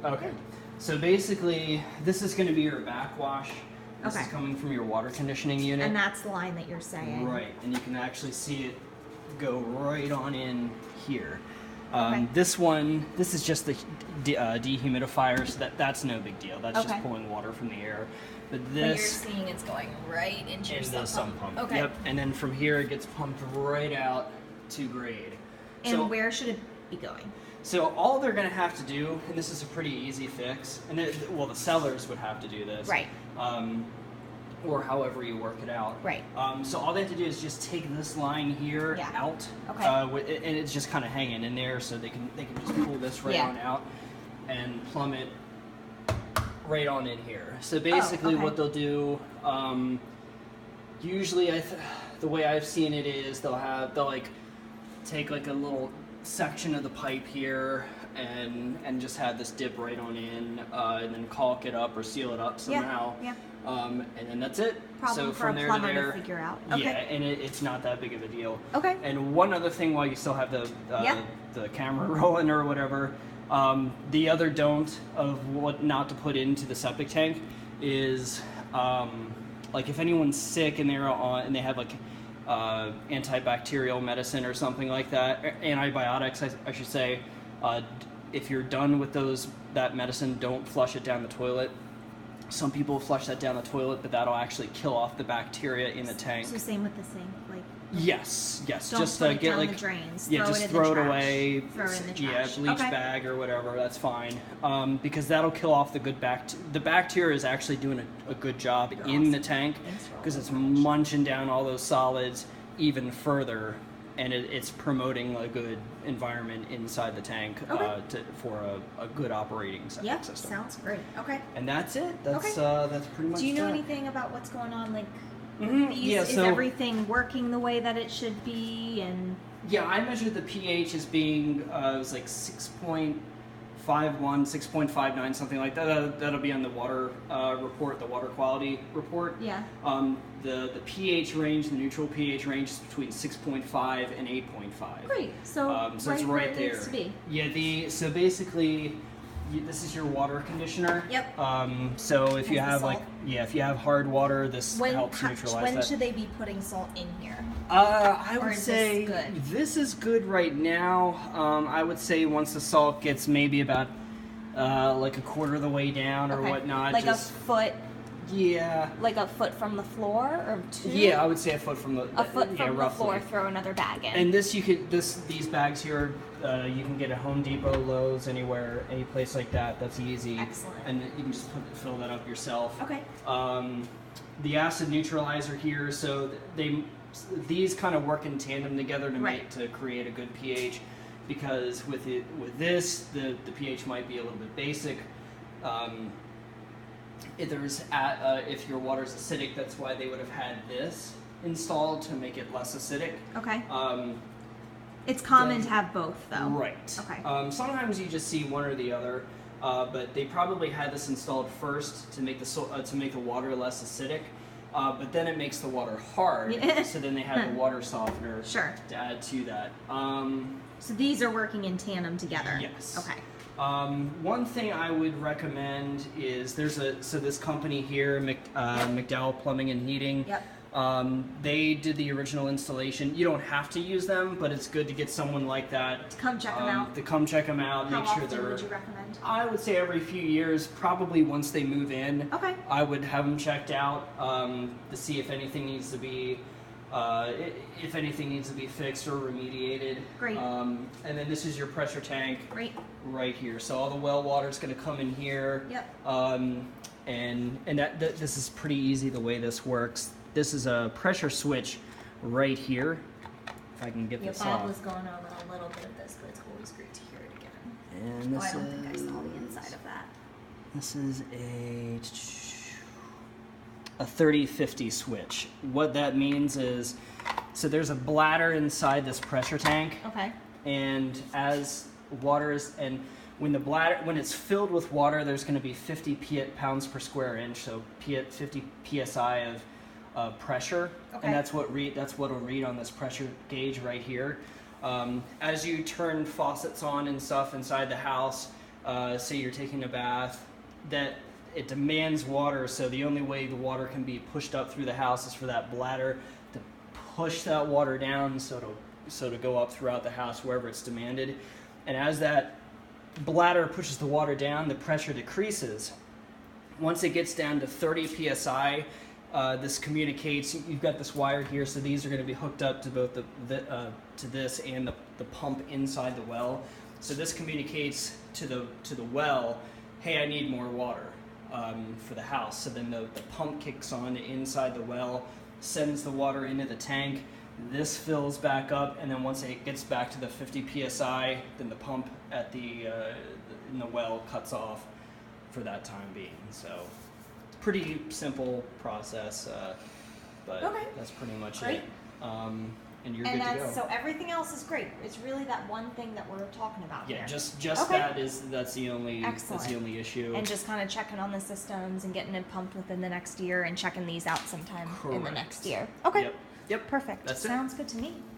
Okay. So basically, this is going to be your backwash. This is coming from your water conditioning unit. And that's the line that you're saying. Right, and you can actually see it go right on in here. Okay. This is just the dehumidifier, so that's no big deal. That's just pulling water from the air. But this, you're seeing it's going right into your sump pump. Okay. Yep, and then from here it gets pumped right out to grade. And so, where should it be going? So all they're going to have to do, and this is a pretty easy fix, and the sellers would have to do this. Right. Or however you work it out. Right. So all they have to do is just take this line here out, Okay. and it's just kind of hanging in there, so they can just pull this right on out and plumb it right on in here. So basically, what they'll do, usually the way I've seen it is they'll like take like a little section of the pipe here and just have this dip right on in, and then caulk it up or seal it up somehow. Yeah. And then that's it. Problem so for from a there plumber to there, to figure out. Yeah, and it's not that big of a deal. Okay. And one other thing, while you still have the camera rolling or whatever, the other don't of what not to put into the septic tank is like if anyone's sick and they have like antibacterial medicine or something like that, antibiotics, I should say. If you're done with that medicine, don't flush it down the toilet. Some people flush that down the toilet, but that'll actually kill off the bacteria in the tank. So same with the sink, like. Yes. Don't just put it get down like the drains. Yeah, throw just it in throw the it trash. away. Throw it in the Yeah, trash. bleach bag or whatever. That's fine. Because that'll kill off the good bacteria. The bacteria is actually doing a good job in the tank because it's munching down all those solids even further, and it's promoting a good environment inside the tank for a good operating system. Sounds great. Okay. And that's it. That's pretty much. Do you know that. anything about what's going on, like? Is everything working the way that it should be? And yeah, I measured the pH as being it was like 6.51, 6.59, something like that. That'll be on the water report, the water quality report. Yeah. The pH range, the neutral pH range, is between 6.5 and 8.5. Great. So so it's right where it there. needs to be. Yeah. So basically, this is your water conditioner. Yep. So if you have salt. if you have hard water, this helps neutralize when that. should they be putting salt in here? I would is say this good? This is good right now. I would say once the salt gets maybe about like a quarter of the way down or whatnot. Like a foot. Yeah. Like a foot from the floor or two? Yeah, I would say a foot from the the floor, throw another bag in. And these bags here, you can get at Home Depot, Lowe's, anywhere, any place like that. That's easy. Excellent. And you can just fill that up yourself. Okay. The acid neutralizer here, so these kind of work in tandem together to create a good pH, because with this, the pH might be a little bit basic. If your water's acidic, that's why they would have had this installed to make it less acidic. Okay. It's common to have both, though. Right. Okay. Sometimes you just see one or the other, but they probably had this installed first to make the water less acidic. But then it makes the water hard, so then they have the water softener to add to that. So these are working in tandem together. Yes. Okay. One thing I would recommend is this company here, McDowell Plumbing and Heating. Yep. They did the original installation. You don't have to use them, but it's good to get someone like that to come check them out. To come check them out. How make sure often would you recommend? I would say every few years, probably once they move in. Okay. I would have them checked out to see if anything needs to be fixed or remediated. Great. And then this is your pressure tank. Great. Right here. So all the well water is going to come in here. Yep. And this is pretty easy the way this works. This is a pressure switch right here. If I can get this off. Bob was going over a little bit of this, but it's always great to hear it again. And this I don't think I saw the inside of that. This is a 30-50 switch. What that means is, so there's a bladder inside this pressure tank. Okay. And as water is, and when it's filled with water, there's going to be 50 pounds per square inch, so 50 psi of pressure, okay. And that's what'll read on this pressure gauge right here. As you turn faucets on and stuff inside the house, say you're taking a bath, that it demands water, so the only way the water can be pushed up through the house is for that bladder to push that water down, so to go up throughout the house wherever it's demanded. And as that bladder pushes the water down, the pressure decreases. Once it gets down to 30 psi, this communicates. You've got this wire here, so these are going to be hooked up to both to this and the pump inside the well. So this communicates to the well, hey, I need more water for the house. So then the pump kicks on inside the well, sends the water into the tank. This fills back up, and then once it gets back to the 50 psi, then the pump in the well cuts off for that time being. So it's a pretty simple process, but Okay. that's pretty much Great. it. And you're good to go. So everything else is great. It's really that one thing that we're talking about Yeah, here. just Okay. that's the only issue. And just kind of checking on the systems and getting it pumped within the next year and checking these out sometime in the Correct. next year. Okay. Yep. Perfect. That's it. Sounds good to me.